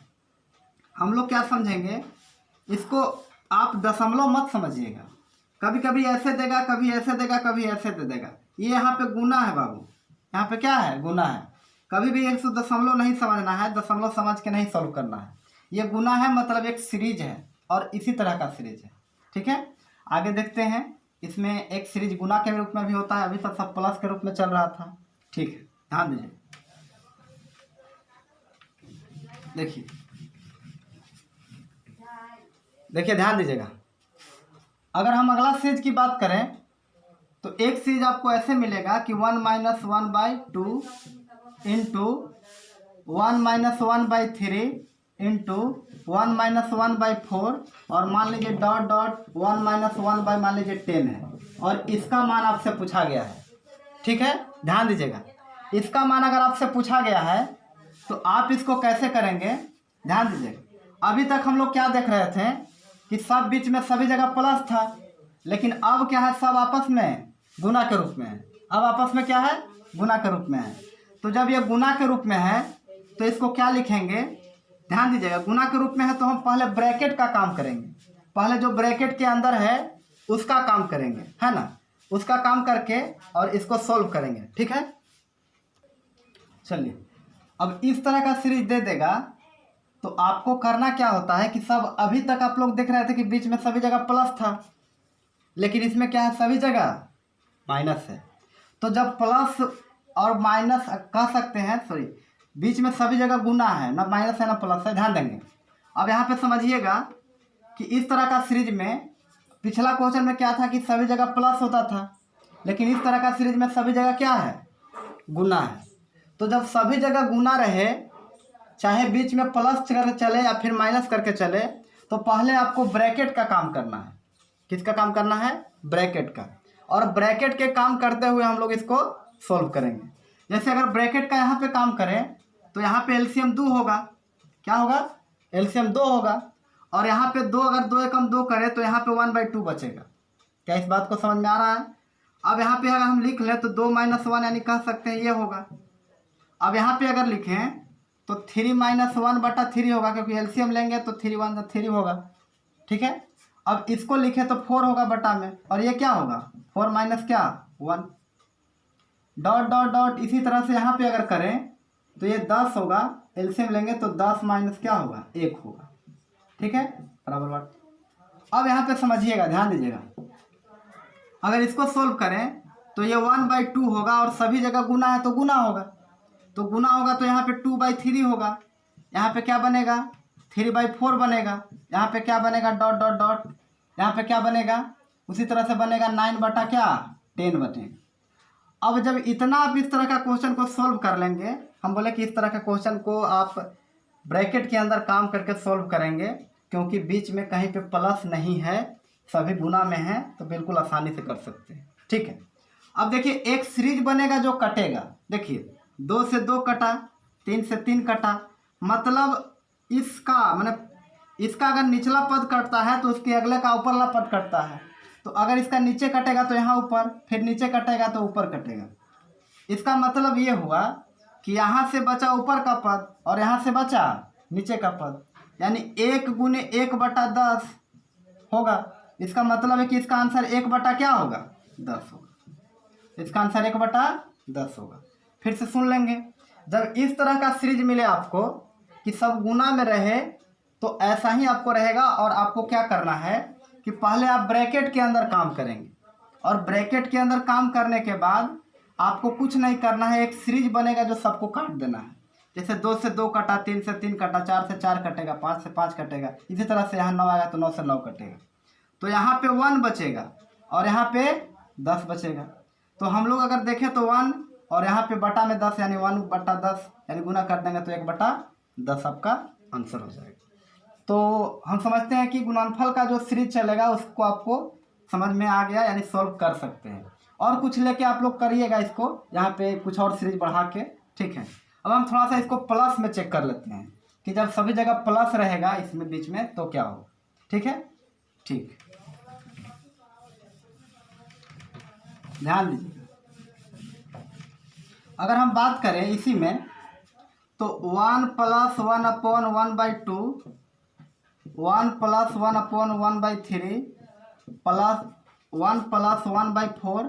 हम लोग क्या समझेंगे, इसको आप दशमलव मत समझिएगा, कभी कभी ऐसे देगा, कभी ऐसे देगा, कभी ऐसे दे देगा। ये यहाँ पे गुना है बाबू, यहाँ पे क्या है, गुना है। कभी भी 100 दशमलव नहीं समझना है, दशमलव समझ के नहीं सॉल्व करना है। ये गुना है मतलब एक सीरीज है और इसी तरह का सीरीज है। ठीक है, आगे देखते हैं। इसमें एक सीरीज गुना के रूप में भी होता है, अभी तक सब प्लस के रूप में चल रहा था। ठीक है, ध्यान दीजिए, देखिए देखिए ध्यान दीजिएगा। अगर हम अगला सीरीज की बात करें तो एक सीरीज आपको ऐसे मिलेगा कि 1 - 1/2 इंटू 1 - 1/3 इंटू 1 - 1/4 और मान लीजिए डॉट डॉट 1 - 1 मान लीजिए 10 है और इसका मान आपसे पूछा गया है। ठीक है, ध्यान दीजिएगा, इसका मान अगर आपसे पूछा गया है तो आप इसको कैसे करेंगे, ध्यान दीजिएगा। अभी तक हम लोग क्या देख रहे थे कि सब बीच में सभी जगह प्लस था, लेकिन अब क्या है, सब आपस में गुना के रूप में है। अब आपस में क्या है, गुना के रूप में है। तो जब ये गुना के रूप में है तो इसको क्या लिखेंगे, ध्यान दीजिएगा। गुना के रूप में है तो हम पहले ब्रैकेट का काम करेंगे, पहले जो ब्रैकेट के अंदर है उसका काम करेंगे, है ना, उसका काम करके और इसको सॉल्व करेंगे। ठीक है, चलिए अब इस तरह का सीरीज दे देगा तो आपको करना क्या होता है कि सब अभी तक आप लोग देख रहे थे कि बीच में सभी जगह प्लस था, लेकिन इसमें क्या है, सभी जगह माइनस है। तो जब प्लस और माइनस कह सकते हैं, सॉरी, बीच में सभी जगह गुना है, ना माइनस है ना प्लस है, ध्यान देंगे। अब यहाँ पे समझिएगा कि इस तरह का सीरीज में पिछला क्वेश्चन में क्या था कि सभी जगह प्लस होता था, लेकिन इस तरह का सीरीज में सभी जगह क्या है, गुना है। तो जब सभी जगह गुना रहे, चाहे बीच में प्लस करके चले या फिर माइनस करके चले, तो पहले आपको ब्रैकेट का काम करना है। किसका काम करना है, ब्रैकेट का। और ब्रैकेट के काम करते हुए हम लोग इसको सॉल्व करेंगे। जैसे अगर ब्रैकेट का यहाँ पे काम करें तो यहाँ पे एलसीएम 2 होगा, क्या होगा, एलसीएम 2 होगा। और यहाँ पे 2 अगर 2 एकम 2 करें तो यहाँ पे 1/2 बचेगा। क्या इस बात को समझ में आ रहा है। अब यहाँ पे अगर हम लिख लें तो 2 - 1 यानी कह सकते हैं ये होगा। अब यहाँ पे अगर लिखें तो 3 - 1/3 होगा, क्योंकि एलसीएम लेंगे तो 3 × 1 = 3 होगा। ठीक है, अब इसको लिखे तो 4 होगा बटा में, और ये क्या होगा, 4 - क्या, 1, डॉट डॉट डॉट। इसी तरह से यहाँ पे अगर करें तो ये 10 होगा, एलसीएम लेंगे तो 10 - क्या होगा, 1 होगा। ठीक है, बराबर बात। अब यहाँ पे समझिएगा, ध्यान दीजिएगा, अगर इसको सोल्व करें तो ये 1/2 होगा और सभी जगह गुना है तो गुना होगा, तो गुना होगा तो यहाँ पे 2/3 होगा। यहाँ पे क्या बनेगा, 3/4 बनेगा। यहाँ पे क्या बनेगा, डॉट डॉट डॉट, यहाँ पे क्या बनेगा, उसी तरह से बनेगा 9 बटा क्या, 10 बनेगा। अब जब इतना आप इस तरह का क्वेश्चन को सॉल्व कर लेंगे, हम बोले कि इस तरह का क्वेश्चन को आप ब्रैकेट के अंदर काम करके सॉल्व करेंगे, क्योंकि बीच में कहीं पे प्लस नहीं है, सभी गुना में है, तो बिल्कुल आसानी से कर सकते हैं। ठीक है, अब देखिए एक सीरीज बनेगा जो कटेगा। देखिए 2 से 2 कटा, 3 से 3 कटा, मतलब इसका मतलब इसका अगर निचला पद कटता है तो उसके अगले का ऊपर वाला पद कटता है। तो अगर इसका नीचे कटेगा तो यहाँ ऊपर, फिर नीचे कटेगा तो ऊपर कटेगा। इसका मतलब ये हुआ कि यहाँ से बचा ऊपर का पद और यहाँ से बचा नीचे का पद, यानी 1 × 1/10 होगा। इसका मतलब है कि इसका आंसर 1 बटा क्या होगा, 10 होगा। इसका आंसर 1/10 होगा। फिर से सुन लेंगे, जब इस तरह का सीरीज मिले आपको कि सब गुना में रहे तो ऐसा ही आपको रहेगा। और आपको क्या करना है कि पहले आप ब्रैकेट के अंदर काम करेंगे, और ब्रैकेट के अंदर काम करने के बाद आपको कुछ नहीं करना है, एक सीरीज बनेगा जो सबको काट देना है। जैसे 2 से 2 कटा, 3 से 3 कटा, 4 से 4 कटेगा, 5 से 5 कटेगा, इसी तरह से यहाँ 9 आएगा तो 9 से 9 कटेगा। तो यहाँ पे 1 बचेगा और यहाँ पे 10 बचेगा। तो हम लोग अगर देखें तो 1 और यहाँ पे बटा में 10 यानी 1/10 यानी गुना कर देंगे तो 1/10 आपका आंसर हो जाएगा। तो हम समझते हैं कि गुणनफल का जो सीरीज चलेगा उसको आपको समझ में आ गया, यानी सॉल्व कर सकते हैं। और कुछ लेके आप लोग करिएगा इसको, यहाँ पे कुछ और सीरीज बढ़ा के। ठीक है, अब हम थोड़ा सा इसको प्लस में चेक कर लेते हैं कि जब सभी जगह प्लस रहेगा इसमें बीच में तो क्या होगा। ठीक है, ठीक, ध्यान दीजिए। अगर हम बात करें इसी में तो 1 + 1/1/2 1 + 1/1/3 प्लस 1 + 1/4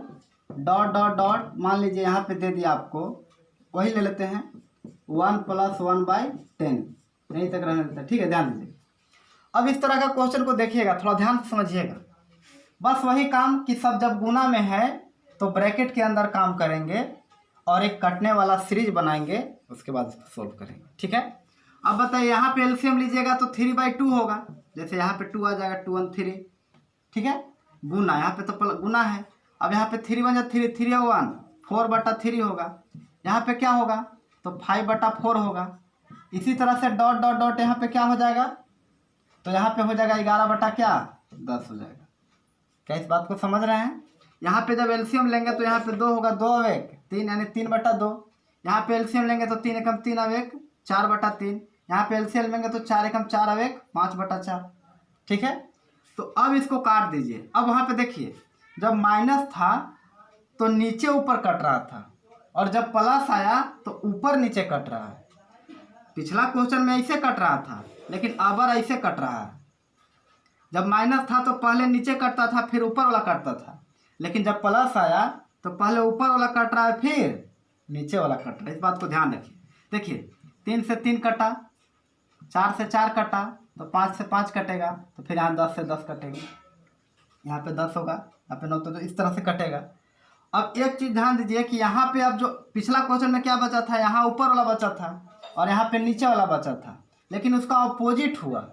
डॉट डॉट डॉट मान लीजिए यहाँ पे दे दिया आपको, वही ले लेते हैं 1 + 1/10, यहीं तक रहने देते हैं। ठीक है, ध्यान दीजिए। अब इस तरह का क्वेश्चन को देखिएगा, थोड़ा ध्यान से समझिएगा। बस वही काम कि सब जब गुना में है तो ब्रैकेट के अंदर काम करेंगे और एक कटने वाला सीरीज बनाएंगे, उसके बाद इसको सोल्व करेंगे। ठीक है, अब बताइए यहाँ पे एलसीएम लीजिएगा तो 3/2 होगा, जैसे यहाँ पे 2 आ जाएगा, 2 1 3। ठीक है, गुना यहाँ पे तो गुना है। अब यहाँ पे 3 1 3, 3 1 4/3 होगा। यहाँ पे क्या होगा तो 5/4 होगा। इसी तरह से डॉट डॉट डॉट यहाँ पे क्या हो जाएगा, तो यहाँ पे हो जाएगा 11/10 हो जाएगा। क्या इस बात को समझ रहे हैं? यहाँ पे जब एलसीएम लेंगे तो यहाँ पे 2 होगा, 2 अब 1 3 यानी 3/2। यहाँ पे एलसीएम लेंगे तो 3 एकम 3 अब 1 4/3। यहाँ पे एलसीएम लेंगे तो 4 एकम 4 अब 1 5/4। ठीक है, तो अब इसको काट दीजिए। अब वहाँ पे देखिए, जब माइनस था तो नीचे ऊपर कट रहा था, और जब प्लस आया तो ऊपर नीचे कट रहा है। पिछला क्वेश्चन में ऐसे कट रहा था, लेकिन अब ऐसे कट रहा है। जब माइनस था तो पहले नीचे कटता था, फिर ऊपर वाला कटता था, लेकिन जब प्लस आया तो पहले ऊपर वाला कट रहा है, फिर नीचे वाला कट रहा है। इस बात को ध्यान रखिए। देखिए 3 से 3 कटा, 4 से 4 कटा, तो 5 से 5 कटेगा, तो फिर यहाँ 10 से 10 कटेगा, यहाँ पे 10 होगा, यहाँ पे 9, तो इस तरह से कटेगा। अब एक चीज़ ध्यान दीजिए कि यहाँ पे अब जो पिछला क्वेश्चन में क्या बचा था, यहाँ ऊपर वाला बचा था और यहाँ पे नीचे वाला बचा था, लेकिन उसका अपोजिट हुआ।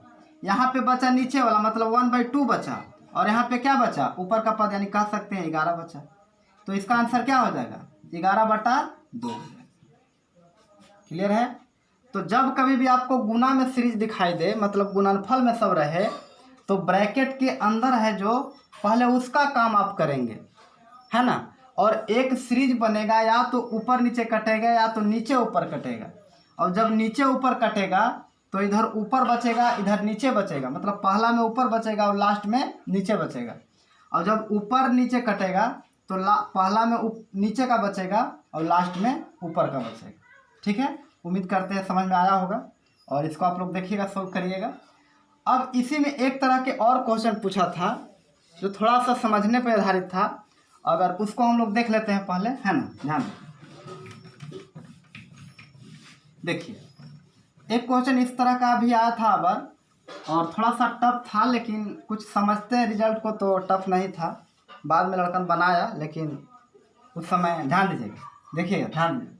यहाँ पे बचा नीचे वाला, मतलब 1/2 बचा, और यहाँ पे क्या बचा, ऊपर का पद, यानी कह सकते हैं 11 बचा। तो इसका आंसर क्या हो जाएगा, 11/2। क्लियर है? तो जब कभी भी आपको गुना में सीरीज दिखाई दे, मतलब गुणनफल में सब रहे, तो ब्रैकेट के अंदर है जो, पहले उसका काम आप करेंगे, है ना। और एक सीरीज बनेगा, या तो ऊपर नीचे कटेगा या तो नीचे ऊपर कटेगा। और जब नीचे ऊपर कटेगा तो इधर ऊपर बचेगा, इधर नीचे बचेगा, मतलब पहला में ऊपर बचेगा और लास्ट में नीचे बचेगा। और जब ऊपर नीचे कटेगा तो पहला में नीचे का बचेगा और लास्ट में ऊपर का बचेगा। ठीक है, उम्मीद करते हैं समझ में आया होगा, और इसको आप लोग देखिएगा, सोल्व करिएगा। अब इसी में एक तरह के और क्वेश्चन पूछा था जो थोड़ा सा समझने पर आधारित था, अगर उसको हम लोग देख लेते हैं पहले, है ना। ध्यान देखिए, एक क्वेश्चन इस तरह का भी आया था अबर, और थोड़ा सा टफ था, लेकिन कुछ समझते हैं रिजल्ट को तो टफ नहीं था। बाद में लड़कन बनाया, लेकिन उस समय ध्यान दीजिएगा, देखिएगा, ध्यान दीजिए।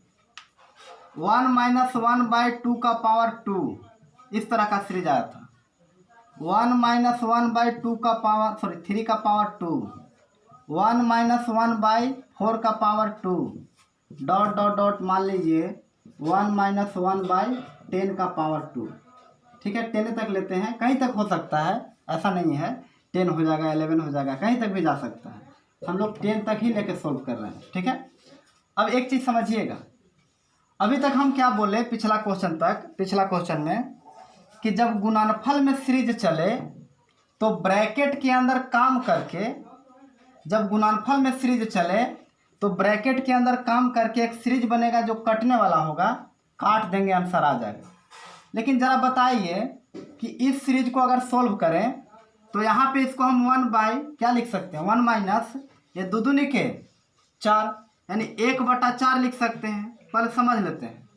1 - 1/2 का पावर 2, इस तरह का सीरीज आया था। 1 - 1/2 का पावर 3 का पावर 2, 1 - 1/4 का पावर 2, डॉट डॉट डॉट मान लीजिए 1 - 1/10 का पावर 2। ठीक है, 10 तक लेते हैं, कहीं तक हो सकता है, ऐसा नहीं है 10 हो जाएगा, 11 हो जाएगा, कहीं तक भी जा सकता है। हम लोग 10 तक ही लेके सोल्व कर रहे हैं। ठीक है, अब एक चीज़ समझिएगा, अभी तक हम क्या बोले, पिछला क्वेश्चन में कि जब गुणनफल में सीरीज चले तो ब्रैकेट के अंदर काम करके, जब गुणनफल में सीरीज चले तो ब्रैकेट के अंदर काम करके एक सीरीज बनेगा जो कटने वाला होगा, काट देंगे, आंसर आ जाएगा। लेकिन ज़रा बताइए कि इस सीरीज को अगर सोल्व करें तो यहाँ पे इसको हम 1 क्या लिख सकते हैं, 1 माइनस ये 2 दूनी के 4, यानी 1/4 लिख सकते हैं। पहले समझ लेते हैं।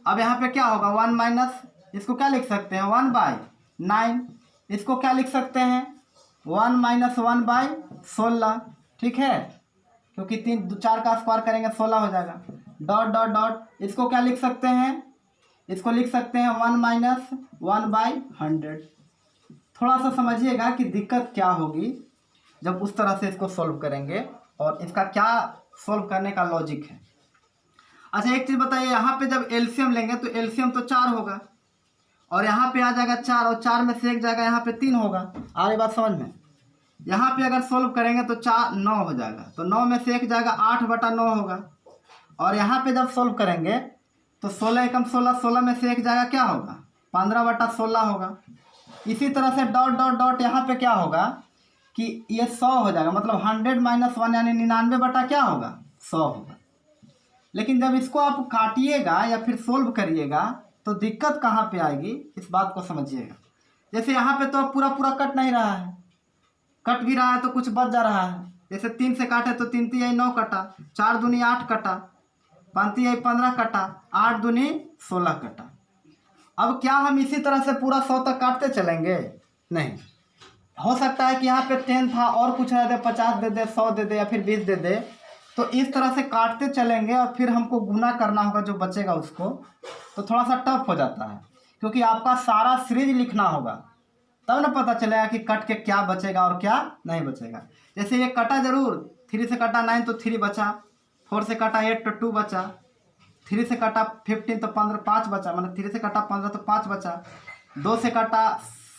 अब यहाँ पे क्या होगा, 1 माइनस, इसको क्या लिख सकते हैं, 1/9। इसको क्या लिख सकते हैं, 1 - 1/16। ठीक है, क्योंकि 3 4 का स्क्वायर करेंगे 16 हो जाएगा। डॉट डॉट डॉट इसको क्या लिख सकते हैं, इसको लिख सकते हैं 1 - 1/100। थोड़ा सा समझिएगा कि दिक्कत क्या होगी जब उस तरह से इसको सोल्व करेंगे, और इसका क्या सोल्व करने का लॉजिक है। अच्छा एक चीज़ बताइए, यहाँ पे जब एलसीएम लेंगे तो एलसीएम तो 4 होगा, और यहाँ पे आ जाएगा 4, और 4 में से एक जाएगा, यहाँ पे 3 होगा। आ रही बात समझ में? यहाँ पे अगर सोल्व करेंगे तो 4 9 हो जाएगा, तो 9 में से एक जाएगा, 8/9 होगा। और यहाँ पे जब सोल्व करेंगे तो 16 एकम 16, 16 में से एक जाएगा, क्या होगा, 15/16 होगा। इसी तरह से डॉट डॉट डॉट यहाँ पे क्या होगा कि ये 100 हो जाएगा, मतलब 100 - 1 यानी 99 बटा क्या होगा, 100 होगा। लेकिन जब इसको आप काटिएगा या फिर सोल्व करिएगा तो दिक्कत कहाँ पे आएगी, इस बात को समझिएगा। जैसे यहाँ पे तो पूरा पूरा कट नहीं रहा है, कट भी रहा है तो कुछ बच जा रहा है। जैसे 3 से काटे तो 3 तिहाई 9 कटा, 4 दूनी 8 कटा, 5 तिहाई 15 कटा, 8 दूनी 16 कटा। अब क्या हम इसी तरह से पूरा 100 तक काटते चलेंगे? नहीं, हो सकता है कि यहाँ पे 10 था और कुछ रह दे, 50 दे दे, 100 दे दे या फिर 20 दे दे। तो इस तरह से काटते चलेंगे और फिर हमको गुना करना होगा जो बचेगा उसको, तो थोड़ा सा टफ हो जाता है, क्योंकि आपका सारा सीरीज लिखना होगा, तब ना पता चलेगा कि कट के क्या बचेगा और क्या नहीं बचेगा। जैसे ये कटा जरूर, 3 से कटा 9 तो 3 बचा, 4 से कटा 8 तो 2 बचा, 3 से कटा 15 तो 15 5 बचा, मतलब 3 से कटा 15 तो 5 बचा, 2 से कटा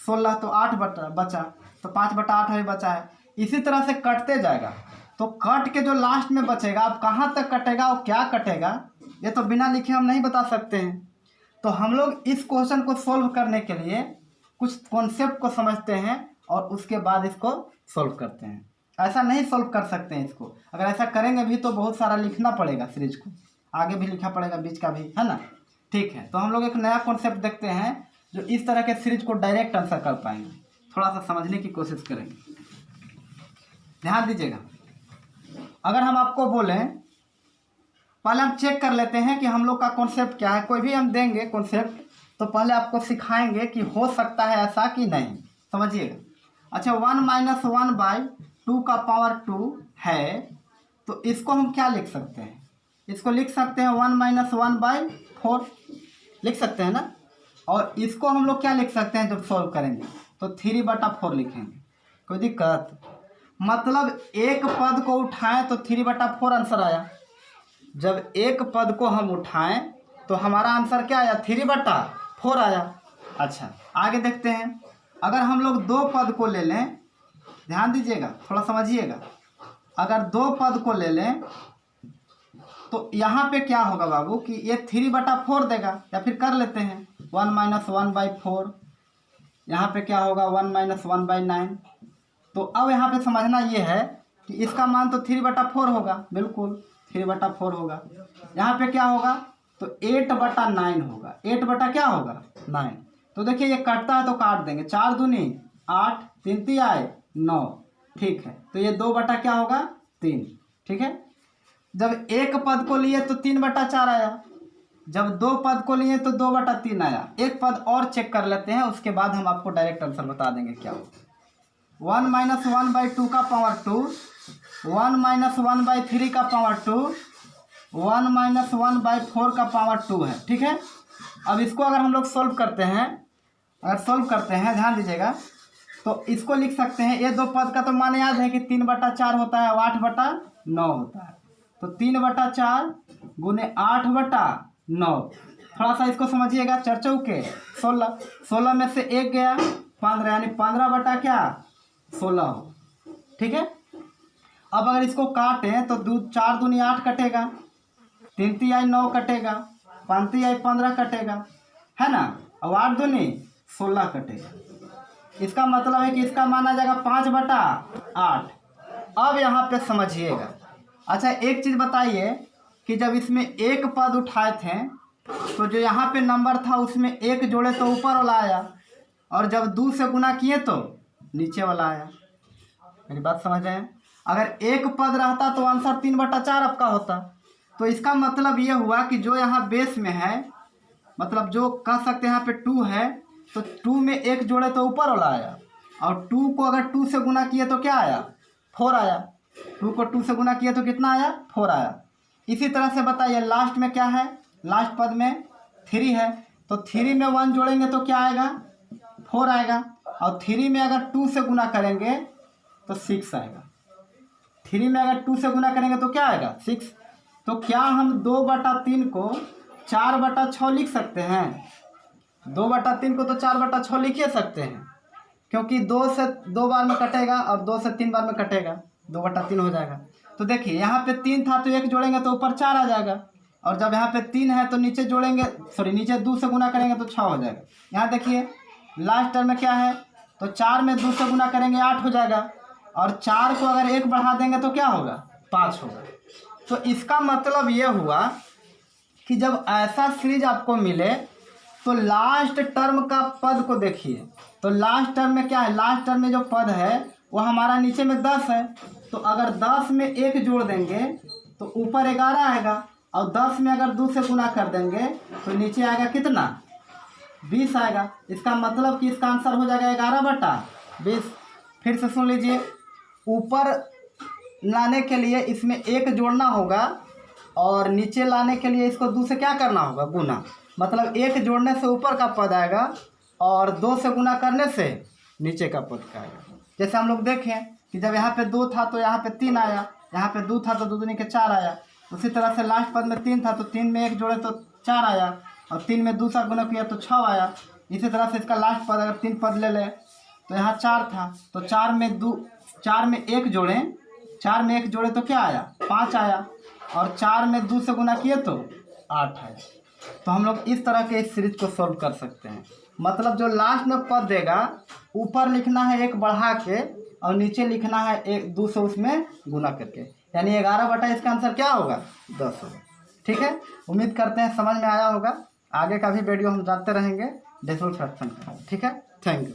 16 तो 8 बचा, तो 5/8 ही बचा है। इसी तरह से कटते जाएगा, तो कट के जो लास्ट में बचेगा, अब कहाँ तक कटेगा और क्या कटेगा ये तो बिना लिखे हम नहीं बता सकते हैं। तो हम लोग इस क्वेश्चन को सोल्व करने के लिए कुछ कॉन्सेप्ट को समझते हैं और उसके बाद इसको सोल्व करते हैं। ऐसा नहीं सोल्व कर सकते हैं इसको, अगर ऐसा करेंगे भी तो बहुत सारा लिखना पड़ेगा, सीरीज को आगे भी लिखना पड़ेगा, बीच का भी, है ना। ठीक है, तो हम लोग एक नया कॉन्सेप्ट देखते हैं जो इस तरह के सीरीज को डायरेक्ट आंसर कर पाएंगे। थोड़ा सा समझने की कोशिश करेंगे, ध्यान दीजिएगा। अगर हम आपको बोलें, पहले हम चेक कर लेते हैं कि हम लोग का कॉन्सेप्ट क्या है। कोई भी हम देंगे कॉन्सेप्ट तो पहले आपको सिखाएंगे कि हो सकता है ऐसा कि नहीं, समझिएगा। अच्छा, 1 - 1/2 का पावर 2 है, तो इसको हम क्या लिख सकते हैं? इसको लिख सकते हैं 1 - 1/4 लिख सकते हैं ना। और इसको हम लोग क्या लिख सकते हैं जब सॉल्व करेंगे? तो 3/4 लिखेंगे। कोई दिक्कत? मतलब एक पद को उठाएं तो 3/4 आंसर आया। जब एक पद को हम उठाएं तो हमारा आंसर क्या आया? 3/4 आया। अच्छा, आगे देखते हैं। अगर हम लोग 2 पद को ले लें, ध्यान दीजिएगा, थोड़ा समझिएगा। अगर 2 पद को ले लें तो यहाँ पे क्या होगा बाबू कि ये 3/4 देगा, या फिर कर लेते हैं 1 - 1/4। यहाँ पे क्या होगा? 1 - 1/9। तो अब यहाँ पे समझना ये है कि इसका मान तो 3/4 होगा, बिल्कुल 3/4 होगा। यहाँ पे क्या होगा? तो 8/9 होगा। 8 बटा क्या होगा? 9। तो देखिए ये कटता है तो काट देंगे, 4 दूनी 8, 3 तिहाई 9, ठीक है। तो ये 2 बटा क्या होगा? 3, ठीक है। जब एक पद को लिए तो 3/4 आया, जब 2 पद को लिए तो 2/3 आया। एक पद और चेक कर लेते हैं, उसके बाद हम आपको डायरेक्ट आंसर बता देंगे क्या होगा। 1 - 1/2 का पावर 2, 1 - 1/3 का पावर 2, 1 - 1/4 का पावर 2 है, ठीक है। अब इसको अगर हम लोग सोल्व करते हैं, ध्यान दीजिएगा, तो इसको लिख सकते हैं। ये 2 पद का तो मान याद है कि 3/4 होता है, 8/9 होता है। तो 3/4 गुने 8/9। थोड़ा सा इसको समझिएगा, 4 चौके 16, 16 में से 1 गया 15, यानी 15 बटा क्या? 16 हो, ठीक है। अब अगर इसको काटें तो 4 दूनी 8 कटेगा, 3 तिहाई 9 कटेगा, 5 तिहाई 15 कटेगा, है ना। अब 8 दूनी 16 कटेगा। इसका मतलब है कि इसका मान आ जाएगा 5/8। अब यहाँ पे समझिएगा। अच्छा, एक चीज़ बताइए कि जब इसमें एक पद उठाए थे तो जो यहाँ पे नंबर था उसमें 1 जोड़े तो ऊपर वाला आया, और जब 2 से गुना किए तो नीचे वाला आया। मेरी बात समझ रहे हैं? अगर एक पद रहता तो आंसर 3/4 आपका होता। तो इसका मतलब ये हुआ कि जो यहाँ बेस में है, मतलब जो कह सकते हैं यहाँ पे 2 है, तो 2 में 1 जोड़े तो ऊपर वाला आया, और 2 को अगर 2 से गुना किए तो क्या आया? 4 आया। 2 को 2 से गुना किए तो कितना आया? 4 आया। इसी तरह से बताइए लास्ट में क्या है? लास्ट पद में 3 है, तो 3 में 1 जोड़ेंगे तो क्या आएगा? 4 आएगा। और 3 में अगर 2 से गुना करेंगे तो 6 आएगा। 3 में अगर 2 से गुना करेंगे तो क्या आएगा? 6। तो क्या हम 2/3 को 4/6 लिख सकते हैं? 2/3 को तो 4/6 लिख ही सकते हैं, क्योंकि 2 से 2 बार में कटेगा और 2 से 3 बार में कटेगा, 2/3 हो जाएगा। तो देखिए यहाँ पे 3 था तो 1 जोड़ेंगे तो ऊपर 4 आ जाएगा, और जब यहाँ पे 3 है तो नीचे जोड़ेंगे, नीचे 2 से गुना करेंगे तो 6 हो जाएगा। यहाँ देखिए लास्ट टर्म में क्या है? तो 4 में 2 से गुना करेंगे 8 हो जाएगा, और 4 को अगर 1 बढ़ा देंगे तो क्या होगा? 5 होगा। तो इसका मतलब ये हुआ कि जब ऐसा सीरीज आपको मिले तो लास्ट टर्म का पद को देखिए। तो लास्ट टर्म में क्या है, लास्ट टर्म में जो पद है वो हमारा नीचे में 10 है। तो अगर 10 में 1 जोड़ देंगे तो ऊपर 11 आएगा, और 10 में अगर 2 से गुना कर देंगे तो नीचे आएगा कितना, 20 आएगा। इसका मतलब कि इसका आंसर हो जाएगा 11/20। फिर से सुन लीजिए, ऊपर लाने के लिए इसमें 1 जोड़ना होगा और नीचे लाने के लिए इसको 2 से क्या करना होगा, गुना। मतलब 1 जोड़ने से ऊपर का पद आएगा और 2 से गुना करने से नीचे का पद का आएगा। जैसे हम लोग देखें कि जब यहाँ पे 2 था तो यहाँ पे 3 आया, यहाँ पे 2 था तो 2 दूनी के 4 आया। उसी तरह से लास्ट पद में 3 था तो 3 में 1 जोड़े तो 4 आया, और 3 में 2 से गुना किया तो 6 आया। इसी तरह से इसका लास्ट पद अगर 3 पद ले लें तो यहाँ 4 था तो 4 में 1 जोड़ें, 4 में 1 जोड़े तो क्या आया, 5 आया, और 4 में 2 से गुना किए तो 8 आया। तो हम लोग इस तरह के इस सीरीज को सॉल्व कर सकते हैं। मतलब जो लास्ट में पद देगा ऊपर लिखना है 1 बढ़ा के और नीचे लिखना है 2 से उसमें गुना करके, यानी 11 इसका आंसर क्या होगा, 10 होगा। ठीक है, उम्मीद करते हैं समझ में आया होगा। आगे का भी वीडियो हम जानते रहेंगे डेसिमल फ्रैक्शन का। ठीक है, थैंक यू।